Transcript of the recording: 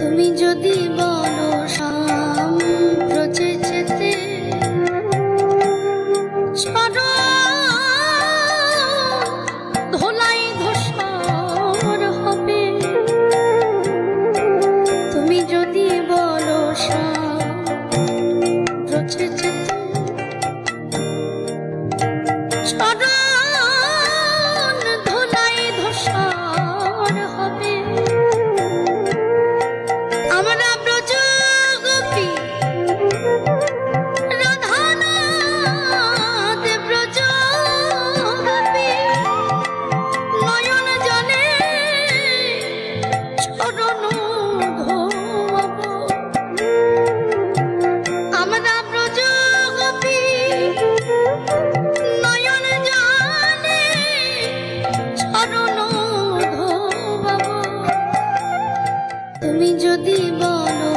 তুমি যদি বলো সাম্প্রচে যেতে ধোলাই ধূসর হবে। তুমি যদি বলো সাম্প্রচে যেতে ধোলাই ধূসর হবে। আমরা ব্রজগোপী রাধানাথ ব্রজগোপী নয়ন জলে চরণ ধোব। আমরা ব্রজগোপী নয়ন জলে চরণ ধোব। তুমি যদি বলো